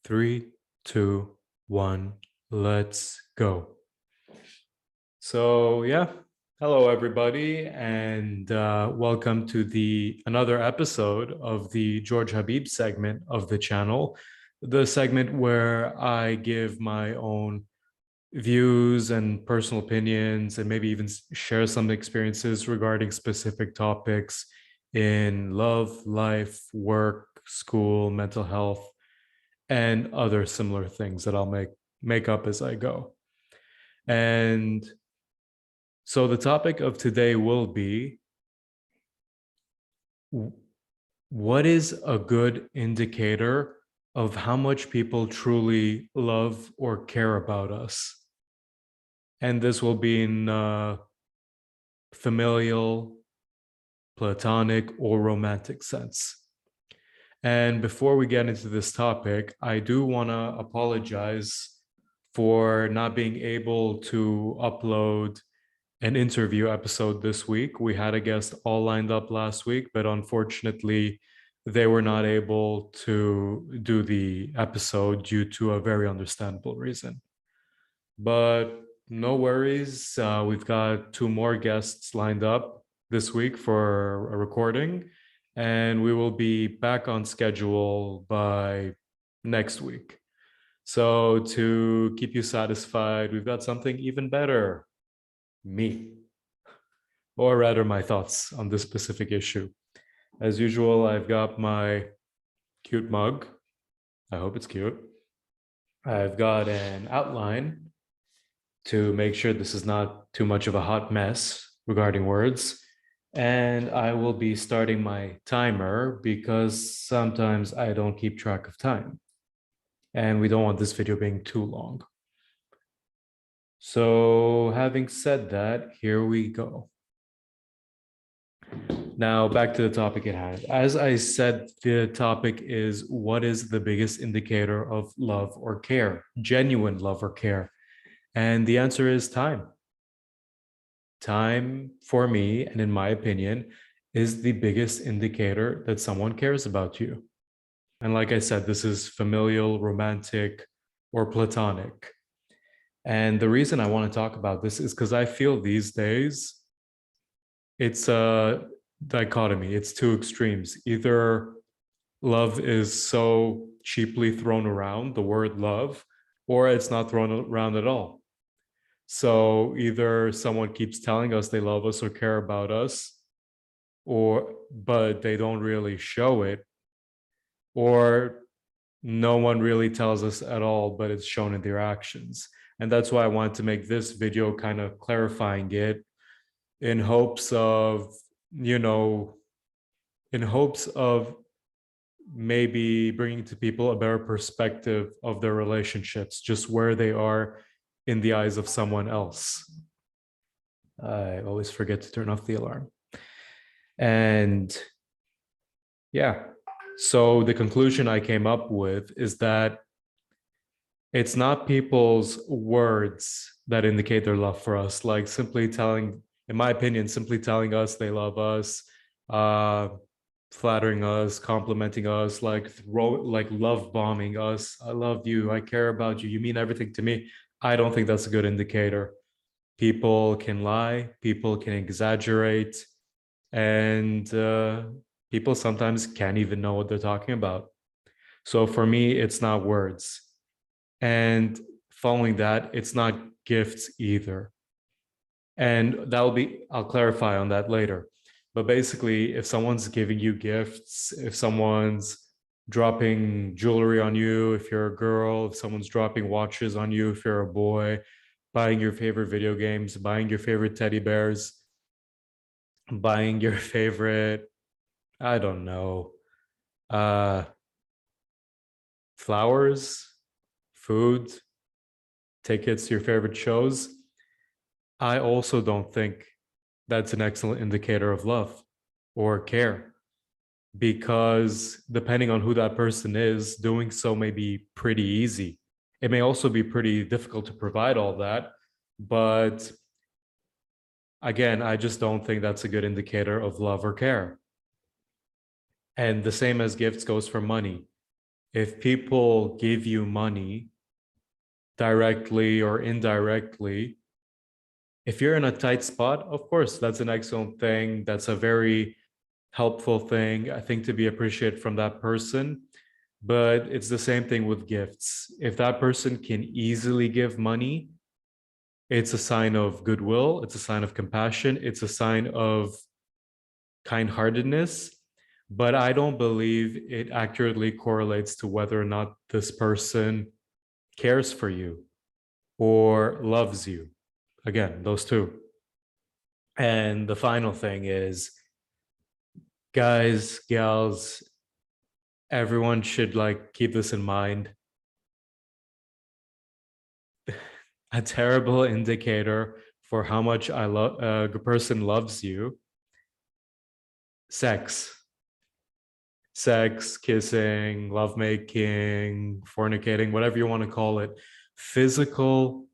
Three, two, one, let's go. So yeah, hello everybody, and welcome to the another episode of the George Habib segment of the channel, the segment where I give my own views and personal opinions, and maybe even share some experiences regarding specific topics in love, life, work, school, mental health, and other similar things that I'll make up as I go. And so the topic of today will be, what is a good indicator of how much people truly love or care about us? And this will be in familial, platonic, or romantic sense. And before we get into this topic, I do want to apologize for not being able to upload an interview episode this week. We had a guest all lined up last week, but unfortunately, they were not able to do the episode due to a very understandable reason. But no worries. We've got two more guests lined up this week for a recording, and we will be back on schedule by next week. So to keep you satisfied, we've got something even better, me, or rather my thoughts on this specific issue. As usual, I've got my cute mug. I hope it's cute. I've got an outline to make sure this is not too much of a hot mess regarding words. And I will be starting my timer because sometimes I don't keep track of time. And we don't want this video being too long. So having said that, here we go. Now back to the topic at hand. As I said, the topic is, what is the biggest indicator of love or care, genuine love or care? And the answer is time. Time, for me, and in my opinion, is the biggest indicator that someone cares about you. And like I said, this is familial, romantic, or platonic. And the reason I want to talk about this is because I feel these days it's a dichotomy. It's two extremes. Either love is so cheaply thrown around, the word love, or it's not thrown around at all. So either someone keeps telling us they love us or care about us, but they don't really show it, or no one really tells us at all, but it's shown in their actions. And that's why I wanted to make this video kind of clarifying it in hopes of, in hopes of maybe bringing to people a better perspective of their relationships, just where they are in the eyes of someone else. I always forget to turn off the alarm. And yeah, so the conclusion I came up with is that it's not people's words that indicate their love for us, like simply telling, in my opinion, simply telling us they love us, flattering us, complimenting us, like love bombing us. I love you. I care about you. You mean everything to me. I don't think that's a good indicator. People can lie. People can exaggerate, and people sometimes can't even know what they're talking about. So for me, it's not words. And following that, it's not gifts either. And I'll clarify on that later. But basically, if someone's giving you gifts, if someone's dropping jewelry on you, if you're a girl, if someone's dropping watches on you, if you're a boy, buying your favorite video games, buying your favorite teddy bears, buying your favorite, I don't know, flowers, food, tickets to your favorite shows, I also don't think that's an excellent indicator of love or care, because depending on who that person is, doing so may be pretty easy. It may also be pretty difficult to provide all that, but again, I just don't think that's a good indicator of love or care. And the same as gifts goes for money. If people give you money directly or indirectly, if you're in a tight spot, of course, that's an excellent thing. That's a very helpful thing, I think, to be appreciated from that person. But it's the same thing with gifts. If that person can easily give money, it's a sign of goodwill, it's a sign of compassion, it's a sign of kind-heartedness. But I don't believe it accurately correlates to whether or not this person cares for you or loves you. Again, those two. And the final thing is, guys, gals, everyone should like keep this in mind. A terrible indicator for how much a person loves you: sex. Sex, kissing, lovemaking, fornicating, whatever you want to call it. Physical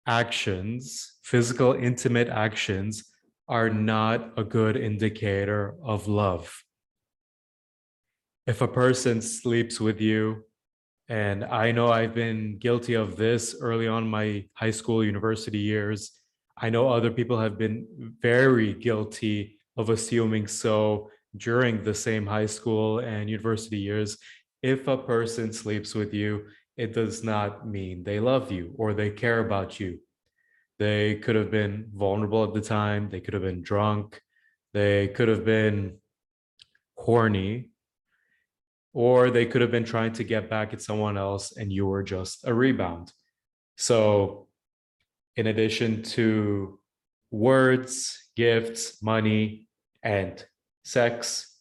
actions, physical intimate actions, are not a good indicator of love. If a person sleeps with you, and I know I've been guilty of this early on in my high school, university years. I know other people have been very guilty of assuming so during the same high school and university years. If a person sleeps with you, it does not mean they love you or they care about you. They could have been vulnerable at the time. They could have been drunk. They could have been horny, or they could have been trying to get back at someone else and you were just a rebound. So, in addition to words, gifts, money, and sex,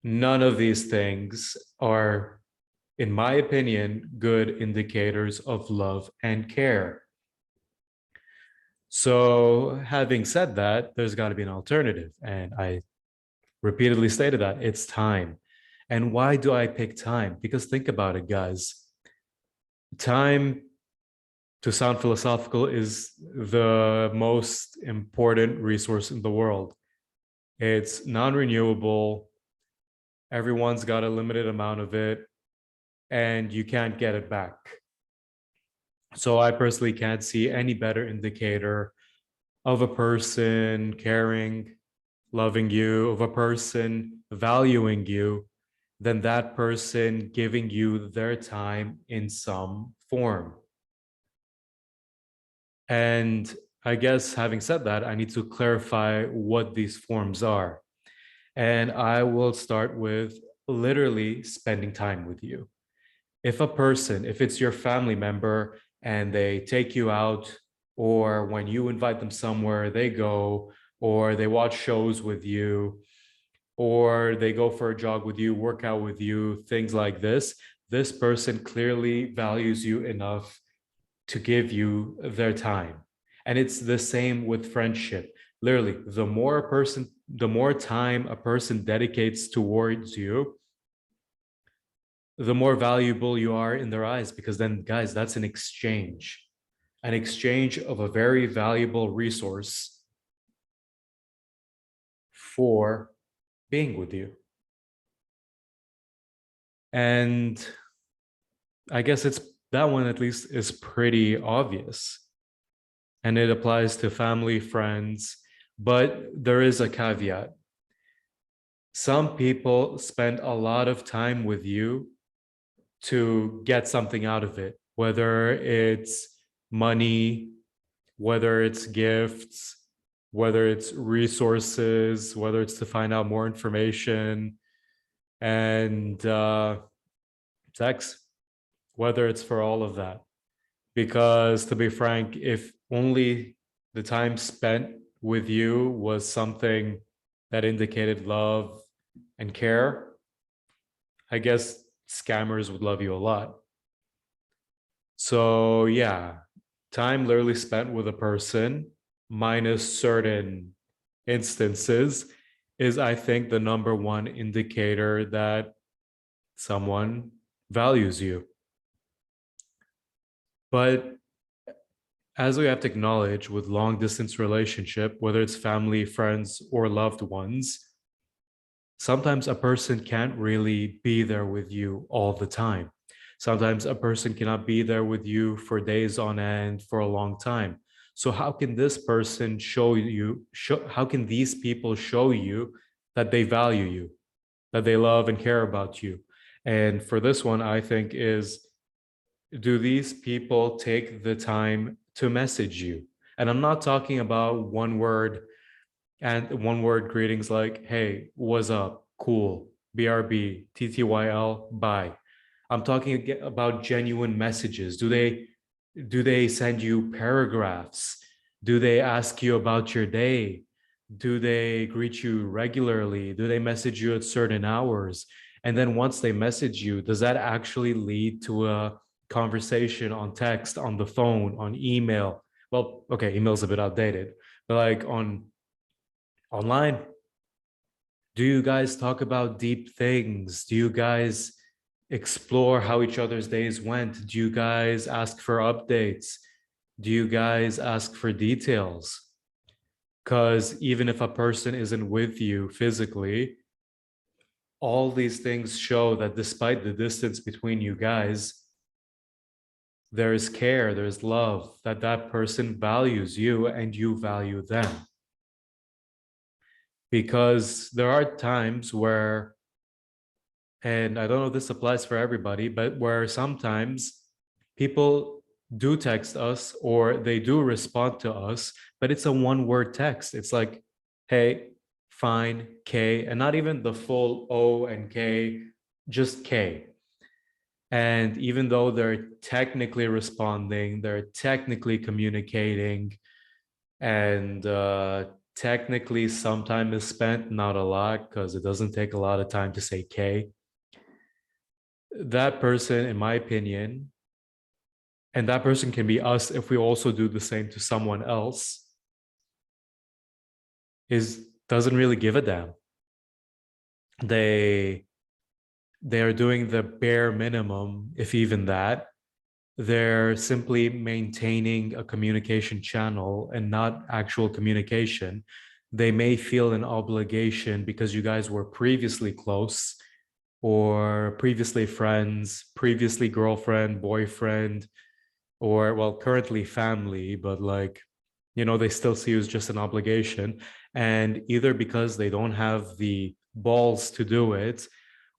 none of these things are, in my opinion, good indicators of love and care. So, having said that, there's got to be an alternative. And I repeatedly stated that it's time. And why do I pick time? Because think about it, guys. Time, to sound philosophical, is the most important resource in the world. It's non-renewable. Everyone's got a limited amount of it, and you can't get it back. So I personally can't see any better indicator of a person caring, loving you, of a person valuing you, than that person giving you their time in some form. And I guess, having said that, I need to clarify what these forms are. And I will start with literally spending time with you. If a person, if it's your family member and they take you out, or when you invite them somewhere, they go, or they watch shows with you, or they go for a jog with you, work out with you, things like this person clearly values you enough to give you their time. And it's the same with friendship. Literally, the more time a person dedicates towards you, the more valuable you are in their eyes. Because then, guys, that's an exchange of a very valuable resource for being with you. And I guess it's that one, at least, is pretty obvious. And it applies to family, friends, but there is a caveat. Some people spend a lot of time with you to get something out of it, whether it's money, whether it's gifts, whether it's resources, whether it's to find out more information, and sex, whether it's for all of that. Because to be frank, if only the time spent with you was something that indicated love and care, I guess scammers would love you a lot. So yeah, time literally spent with a person minus certain instances is, I think, the number one indicator that someone values you. But as we have to acknowledge, with long distance relationship, whether it's family, friends, or loved ones, Sometimes a person can't really be there with you all the time. Sometimes a person cannot be there with you for days on end for a long time. So how can this person how can these people show you that they value you, that they love and care about you? And for this one, I think is, do these people take the time to message you? And I'm not talking about one word greetings like, hey, what's up? Cool. BRB, TTYL, bye. I'm talking about genuine messages. Do they send you paragraphs? Do they ask you about your day? Do they greet you regularly? Do they message you at certain hours? And then once they message you, does that actually lead to a conversation on text, on the phone, on email? Well, okay, email's a bit outdated, but like on online, do you guys talk about deep things? Do you guys explore how each other's days went? Do you guys ask for updates? Do you guys ask for details? Because even if a person isn't with you physically, all these things show that despite the distance between you guys, there is care, there's love, that that person values you and you value them. Because there are times where, and I don't know if this applies for everybody, but where sometimes people do text us or they do respond to us, but it's a one word text. It's like, hey, fine, K, and not even the full O and K, just K. And even though they're technically responding, they're technically communicating, and technically some time is spent, not a lot, because it doesn't take a lot of time to say K. That person, in my opinion, and that person can be us if we also do the same to someone else, is doesn't really give a damn. They are doing the bare minimum, if even that. They're simply maintaining a communication channel and not actual communication. They may feel an obligation because you guys were previously close or previously friends, previously girlfriend, boyfriend, or well, currently family, but like, they still see you as just an obligation. And either because they don't have the balls to do it,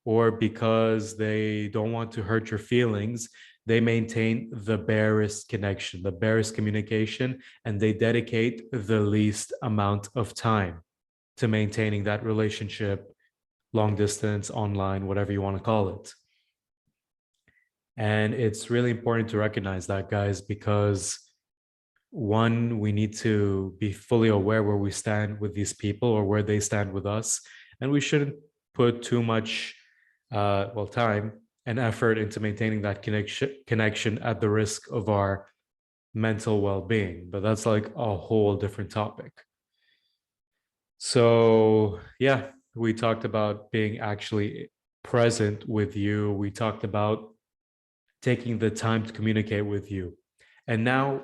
or because they don't want to hurt your feelings, they maintain the barest connection, the barest communication, and they dedicate the least amount of time to maintaining that relationship, long distance, online, whatever you want to call it. And it's really important to recognize that, guys, because one, we need to be fully aware where we stand with these people or where they stand with us. And we shouldn't put too much time and effort into maintaining that connection at the risk of our mental well-being. But that's like a whole different topic. So yeah, we talked about being actually present with you. We talked about taking the time to communicate with you. And now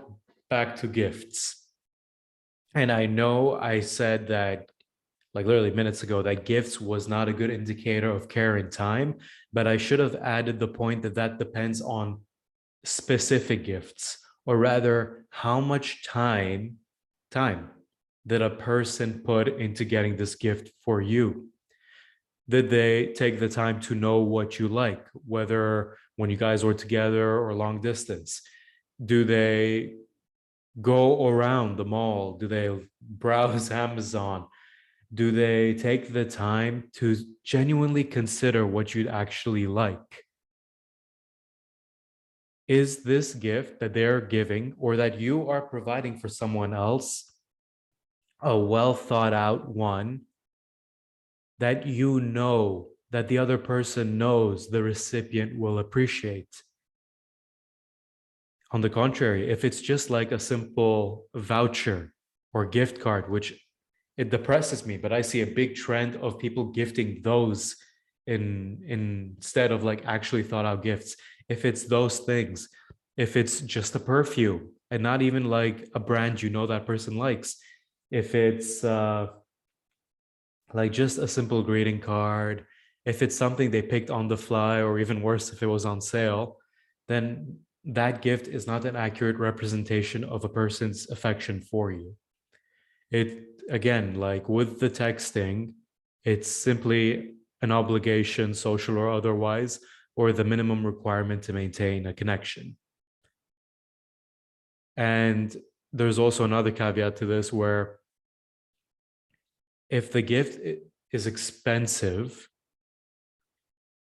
back to gifts. And I know I said that like literally minutes ago that gifts was not a good indicator of care and time, but I should have added the point that that depends on specific gifts, or rather how much time did a person put into getting this gift for you. Did they take the time to know what you like, whether when you guys were together or long distance? Do they go around the mall? Do they browse Amazon? Do they take the time to genuinely consider what you'd actually like? Is this gift that they're giving or that you are providing for someone else a well thought out one that you know that the other person knows the recipient will appreciate? On the contrary, if it's just like a simple voucher or gift card, which it depresses me, but I see a big trend of people gifting those instead of like actually thought out gifts. If it's those things, if it's just a perfume and not even like a brand that person likes, if it's like just a simple greeting card. If it's something they picked on the fly, or even worse, if it was on sale, then that gift is not an accurate representation of a person's affection for you. It, again, like with the texting, it's simply an obligation, social or otherwise, or the minimum requirement to maintain a connection. And there's also another caveat to this, where if the gift is expensive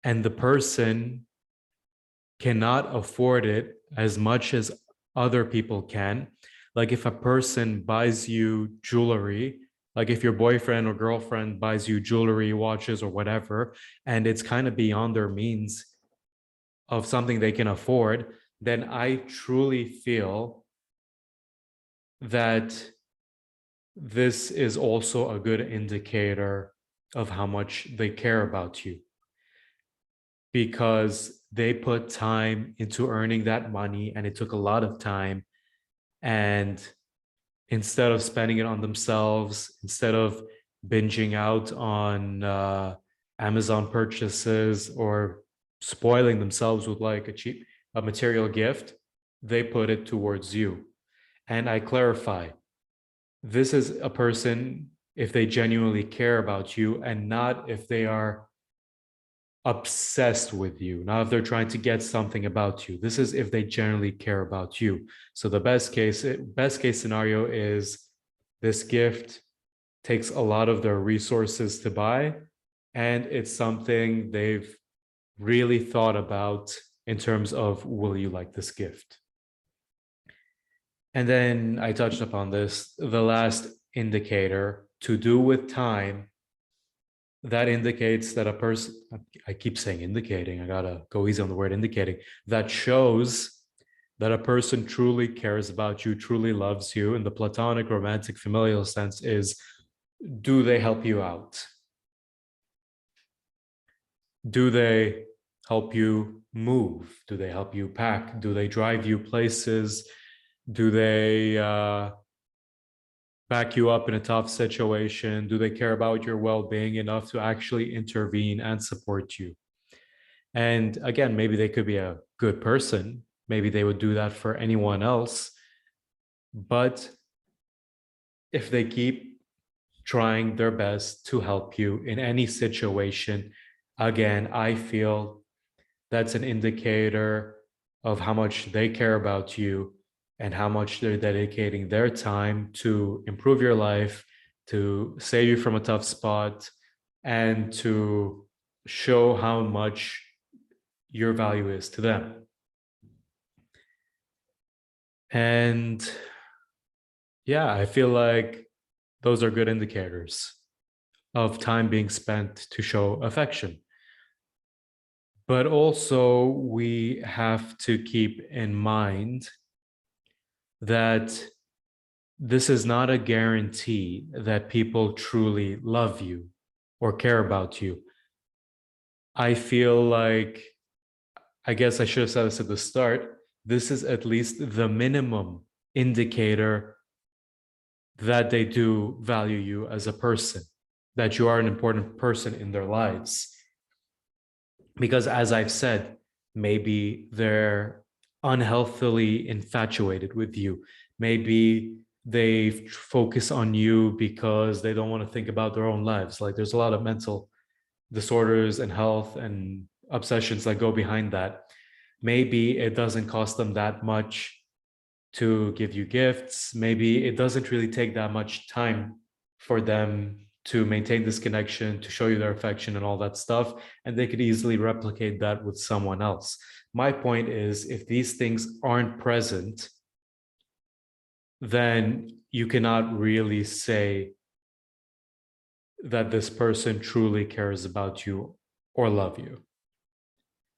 and the person cannot afford it as much as other people can, like if a person buys you jewelry, like if your boyfriend or girlfriend buys you jewelry, watches, or whatever, and it's kind of beyond their means of something they can afford, then I truly feel that this is also a good indicator of how much they care about you, because they put time into earning that money and it took a lot of time. And instead of spending it on themselves, instead of binging out on Amazon purchases or spoiling themselves with like a material gift, they put it towards you. And I clarify, this is a person if they genuinely care about you, and not if they are obsessed with you, not if they're trying to get something about you. This is if they generally care about you. So the best case scenario is this gift takes a lot of their resources to buy, and it's something they've really thought about in terms of, will you like this gift? And then I touched upon this, the last indicator, to do with time, that indicates that a person, I keep saying indicating, I gotta go easy on the word indicating, that shows that a person truly cares about you, truly loves you in the platonic, romantic, familial sense, is, do they help you out? Do they help you move? Do they help you pack? Do they drive you places? Do they back you up in a tough situation? Do they care about your well-being enough to actually intervene and support you? And again, maybe they could be a good person. Maybe they would do that for anyone else. But if they keep trying their best to help you in any situation, again, I feel that's an indicator of how much they care about you and how much they're dedicating their time to improve your life, to save you from a tough spot, and to show how much your value is to them. And yeah, I feel like those are good indicators of time being spent to show affection. But also, we have to keep in mind that this is not a guarantee that people truly love you or care about you. I feel like, I guess I should have said this at the start, this is at least the minimum indicator that they do value you as a person, that you are an important person in their lives. Because as I've said, maybe they're unhealthily infatuated with you. Maybe they focus on you because they don't want to think about their own lives. Like there's a lot of mental disorders and health and obsessions that go behind that. Maybe it doesn't cost them that much to give you gifts. Maybe it doesn't really take that much time for them to maintain this connection, to show you their affection and all that stuff. And they could easily replicate that with someone else. My point is, if these things aren't present, then you cannot really say that this person truly cares about you or love you.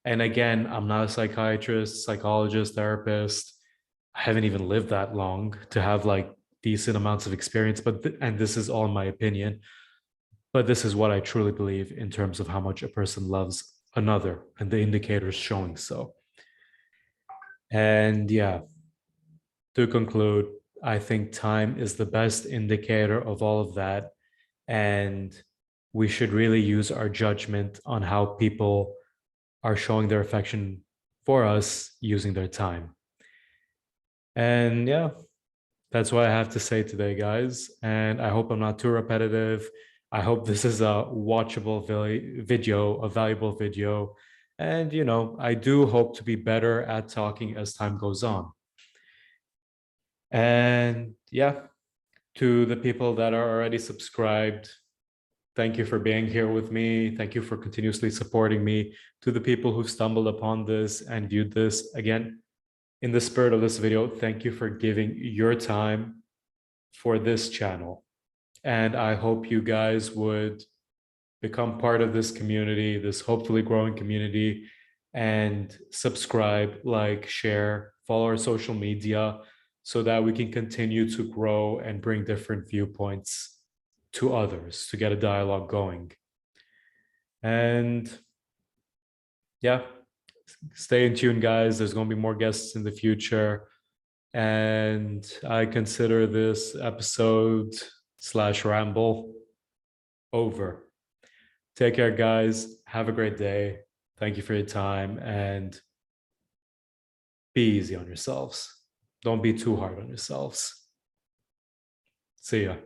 And again, I'm not a psychiatrist, psychologist, therapist. I haven't even lived that long to have like decent amounts of experience, but and this is all my opinion, but this is what I truly believe in terms of how much a person loves another and the indicators showing so. And yeah, to conclude, I think time is the best indicator of all of that. And we should really use our judgment on how people are showing their affection for us using their time. And yeah, that's what I have to say today, guys. And I hope I'm not too repetitive. I hope this is a watchable video, a valuable video. And, I do hope to be better at talking as time goes on. And yeah, to the people that are already subscribed, thank you for being here with me. Thank you for continuously supporting me. To the people who stumbled upon this and viewed this, again, in the spirit of this video, thank you for giving your time for this channel. And I hope you guys would become part of this community, this hopefully growing community, and subscribe, like, share, follow our social media so that we can continue to grow and bring different viewpoints to others to get a dialogue going. And yeah, stay in tune, guys. There's going to be more guests in the future. And I consider this episode / ramble over. Take care, guys. Have a great day. Thank you for your time, and be easy on yourselves. Don't be too hard on yourselves. See ya.